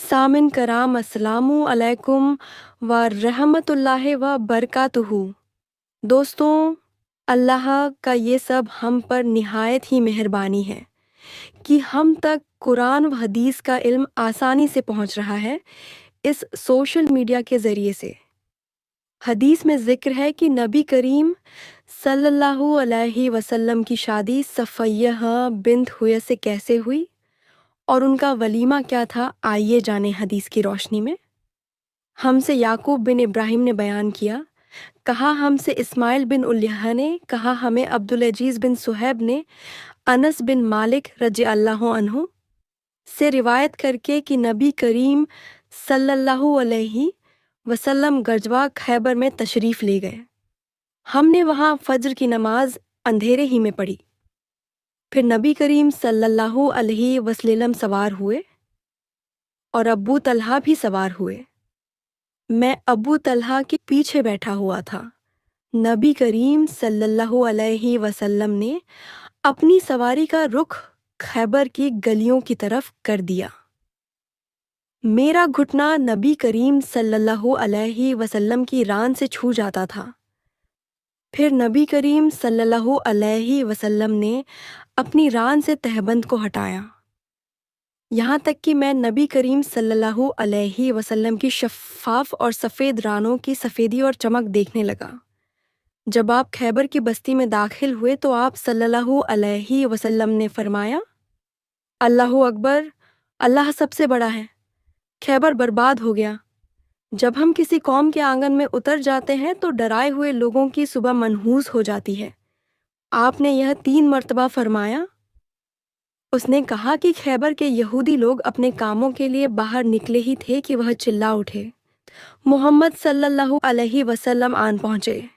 सामिन कराम अस्सलामु अलैकुम व रहमतुल्लाह व बरकातुहू। दोस्तों, अल्लाह का ये सब हम पर निहायत ही मेहरबानी है कि हम तक कुरान व हदीस का इल्म आसानी से पहुंच रहा है इस सोशल मीडिया के ज़रिए से। हदीस में ज़िक्र है कि नबी करीम सल्लल्लाहु अलैहि वसल्लम की शादी सफ़िय्यह बिन्त हुयय से कैसे हुई और उनका वलीमा क्या था, आइए जानें हदीस की रोशनी में। हमसे याकूब बिन इब्राहिम ने बयान किया, कहा हमसे इस्माइल बिन उल्यह ने, कहा हमें अब्दुल अजीज़ बिन सुहैब ने अनस बिन मालिक रज़ी अल्लाहु अन्हु से रिवायत करके कि नबी करीम सल्लल्लाहु अलैहि वसल्लम गजवा खैबर में तशरीफ़ ले गए। हमने वहाँ फ़ज्र की नमाज अंधेरे ही में पढ़ी। फिर नबी करीम सल्लल्लाहु अलैहि वसल्लम सवार हुए और अब्बू तलहा भी सवार हुए। मैं अब्बू तलहा के पीछे बैठा हुआ था। नबी करीम सल्लल्लाहु अलैहि वसल्लम ने अपनी सवारी का रुख खैबर की गलियों की तरफ कर दिया। मेरा घुटना नबी करीम सल्लल्लाहु अलैहि वसल्लम की रान से छू जाता था। फिर नबी करीम सल्लल्लाहु अलैहि वसल्लम ने अपनी रान से तहबंद को हटाया, यहाँ तक कि मैं नबी करीम सल्लल्लाहु अलैहि वसल्लम की शफ़ाफ़ और सफ़ेद रानों की सफ़ेदी और चमक देखने लगा। जब आप खैबर की बस्ती में दाखिल हुए तो आप सल्लल्लाहु अलैहि वसल्लम ने फरमाया, अल्लाहु अकबर, अल्लाह सबसे बड़ा है, खैबर बर्बाद हो गया। जब हम किसी कौम के आंगन में उतर जाते हैं तो डराए हुए लोगों की सुबह मनहूस हो जाती है। आपने यह 3 मरतबा फरमाया। उसने कहा कि खैबर के यहूदी लोग अपने कामों के लिए बाहर निकले ही थे कि वह चिल्ला उठे, मोहम्मद सल्लल्लाहु अलैहि वसल्लम आन पहुँचे।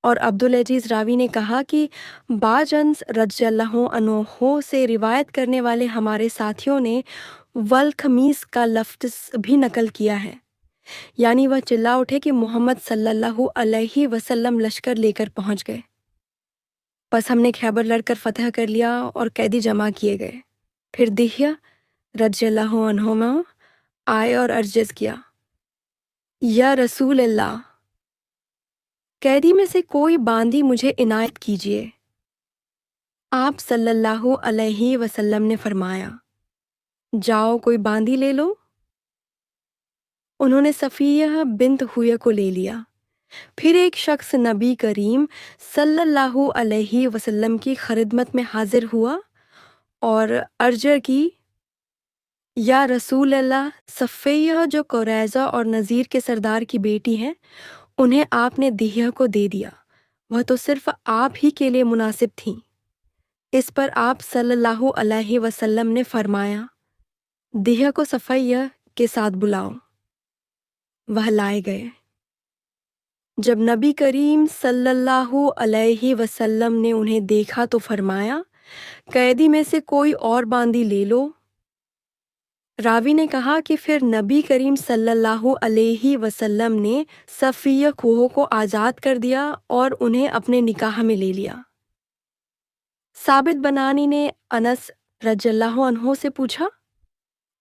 और अब्दुल अजीज़ रावी ने कहा कि बाजंस रज़ियल्लाहु अन्हु से रिवायत करने वाले हमारे साथियों ने वल खमीस का लफ्ज़ भी नकल किया है, यानी वह चिल्ला उठे कि मोहम्मद सल्लल्लाहु अलैहि वसल्लम लश्कर लेकर पहुँच गए। बस हमने खैबर लड़कर फतह कर लिया और कैदी जमा किए गए। फिर दिह्या रज़ियल्लाहु अन्हुमा आए और अर्ज़ किया, या रसूल अल्लाह, कैदी में से कोई बांदी मुझे इनायत कीजिए। आप सल्लल्लाहु अलैहि वसल्लम ने फरमाया, जाओ कोई बांदी ले लो। उन्होंने सफ़िय्यह बिन्त हुयय को ले लिया। फिर एक शख्स नबी करीम सल्लल्लाहु अलैहि वसल्लम की खिदमत में हाजिर हुआ और अर्ज की, या रसूल अल्लाह, सफ़िय्यह जो कुरैज़ा और नज़ीर के सरदार की बेटी हैं, उन्हें आपने दिह्या को दे दिया। वह तो सिर्फ आप ही के लिए मुनासिब थीं। इस पर आप सल्लल्लाहु अलैहि वसल्लम ने फरमाया, दिह्या को सफ़िय्यह के साथ बुलाओ। वह लाए गए। जब नबी करीम सल्लल्लाहु अलैहि वसल्लम ने उन्हें देखा तो फरमाया, कैदी में से कोई और बांदी ले लो। रावी ने कहा कि फिर नबी करीम सल्लल्लाहु अलैहि वसल्लम ने सफ़िय्यह को आज़ाद कर दिया और उन्हें अपने निकाह में ले लिया। साबित बनानी ने अनस रज़ियल्लाहु अन्हु से पूछा,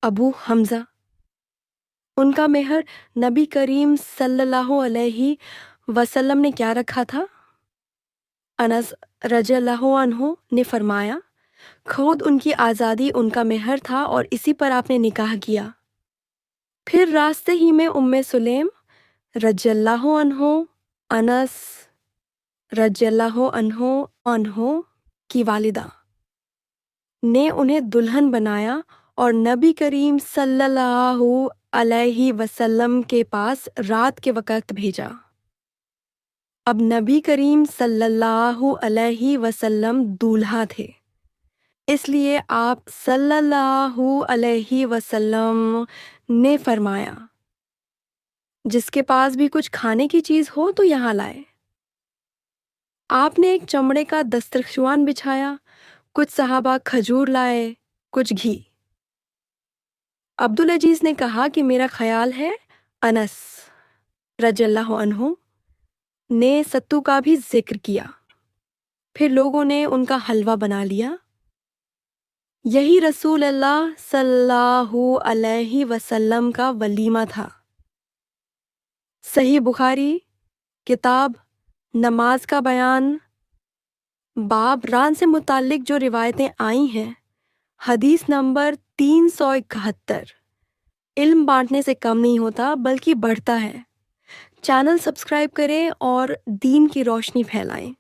अबू हमज़ा, उनका मेहर नबी करीम सल्लल्लाहु अलैहि वसल्लम ने क्या रखा था? अनस रज़ियल्लाहु अन्हु ने फरमाया, खुद उनकी आज़ादी उनका मेहर था और इसी पर आपने निकाह किया। फिर रास्ते ही में उम्मे सुलेम रज़ियल्लाहु अन्हु, अनस रज़ियल्लाहु अन्हु की वालिदा ने उन्हें दुल्हन बनाया और नबी करीम सल्लल्लाहु अलैहि वसल्लम के पास रात के वक़्त भेजा। अब नबी करीम सल्लल्लाहु अलैहि वसल्लम दूल्हा थे, इसलिए आप सल्लल्लाहु अलैहि वसल्लम ने फरमाया, जिसके पास भी कुछ खाने की चीज़ हो तो यहाँ लाए। आपने एक चमड़े का दस्तरख्वान बिछाया, कुछ सहाबा खजूर लाए, कुछ घी। अब्दुल अजीज़ ने कहा कि मेरा ख्याल है अनस रज़ियल्लाहु अन्हु ने सत्तू का भी जिक्र किया। फिर लोगों ने उनका हलवा बना लिया। یہی رسول اللہ صلی اللہ علیہ وسلم کا ولیمہ تھا۔ صحیح بخاری کتاب نماز کا بیان باب ران سے متعلق جو روایتیں آئی ہیں، حدیث نمبر 371۔ علم بانٹنے سے کم نہیں ہوتا بلکہ بڑھتا ہے۔ چینل سبسکرائب کریں اور دین کی روشنی پھیلائیں۔